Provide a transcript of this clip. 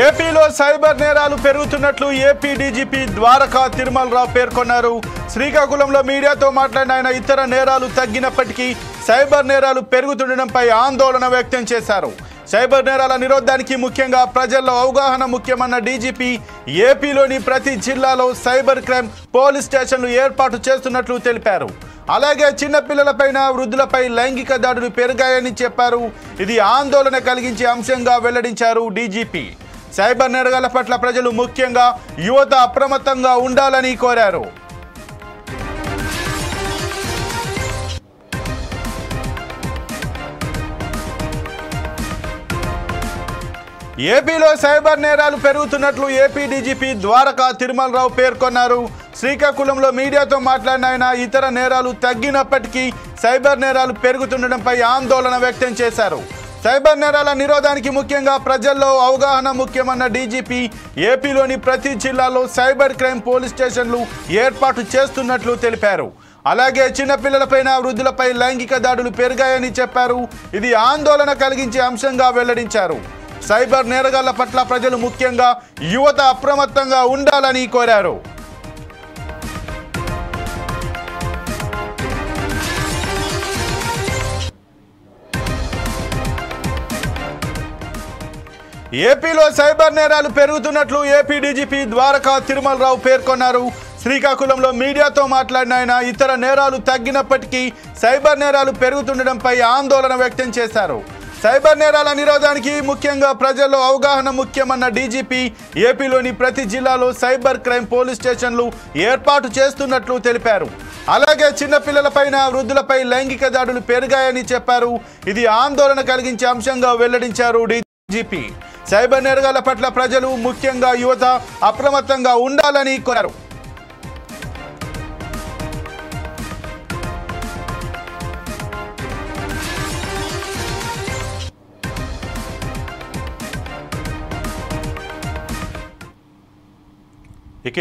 ఏపీలో సైబర్ నేరాలు పెరుగుతున్నట్లు AP DGP Dwaraka Tirumalarao పేర్కొన్నారు. శ్రీకాకుళంలో మీడియాతో మాట్లాడిన ఆయన ఇతర నేరాలు తగ్గినప్పటికీ సైబర్ నేరాలు పెరుగుతుండడంపై ఆందోళన వ్యక్తం చేశారు. సైబర్ నేరాల నిరోధానికి ముఖ్యంగా ప్రజల్లో అవగాహన ముఖ్యమన్న డీజీపీ ఏపీలోని ప్రతి జిల్లాలో సైబర్ క్రైమ్ పోలీస్ స్టేషన్లు ఏర్పాటు చేస్తున్నట్లు తెలిపారు. అలాగే చిన్నపిల్లలపైన వృద్ధులపై లైంగిక దాడులు పెరిగాయని చెప్పారు. ఇది ఆందోళన కలిగించే అంశంగా వెల్లడించారు డీజీపీ. సైబర్ నేరగాళ్ల పట్ల ప్రజలు ముఖ్యంగా యువత అప్రమత్తంగా ఉండాలని కోరారు. ఏపీలో సైబర్ నేరాలు పెరుగుతున్నట్లు ఏపీ డీజీపీ ద్వారకా తిరుమలరావు పేర్కొన్నారు. శ్రీకాకుళంలో మీడియాతో మాట్లాడిన ఆయన ఇతర నేరాలు తగ్గినప్పటికీ సైబర్ నేరాలు పెరుగుతుండడంపై ఆందోళన వ్యక్తం చేశారు. సైబర్ నేరాల నిరోధానికి ముఖ్యంగా ప్రజల్లో అవగాహన ముఖ్యమన్న డీజీపీ ఏపీలోని ప్రతి జిల్లాలో సైబర్ క్రైమ్ పోలీస్ స్టేషన్లు ఏర్పాటు చేస్తున్నట్లు తెలిపారు. అలాగే చిన్నపిల్లలపైన వృద్ధులపై లైంగిక దాడులు పెరిగాయని చెప్పారు. ఇది ఆందోళన కలిగించే అంశంగా వెల్లడించారు. సైబర్ నేరగాళ్ల పట్ల ప్రజలు ముఖ్యంగా యువత అప్రమత్తంగా ఉండాలని కోరారు. ఏపీలో సైబర్ నేరాలు పెరుగుతున్నట్లు ఏపీ డీజీపీ ద్వారకా తిరుమలరావు పేర్కొన్నారు. శ్రీకాకుళంలో మీడియాతో మాట్లాడిన ఆయన ఇతర నేరాలు తగ్గినప్పటికీ సైబర్ నేరాలు పెరుగుతుండడంపై ఆందోళన వ్యక్తం చేశారు. సైబర్ నేరాల నిరోధానికి ముఖ్యంగా ప్రజల్లో అవగాహన ముఖ్యమన్న డీజీపీ ఏపీలోని ప్రతి జిల్లాలో సైబర్ క్రైమ్ పోలీస్ స్టేషన్లు ఏర్పాటు చేస్తున్నట్లు తెలిపారు. అలాగే చిన్నపిల్లలపైన వృద్ధులపై లైంగిక దాడులు పెరిగాయని చెప్పారు. ఇది ఆందోళన కలిగించే అంశంగా వెల్లడించారు డీజీపీ. సైబర్ నేరగాళ్ల పట్ల ప్రజలు ముఖ్యంగా యువత అప్రమత్తంగా ఉండాలని కోరారు. ఇక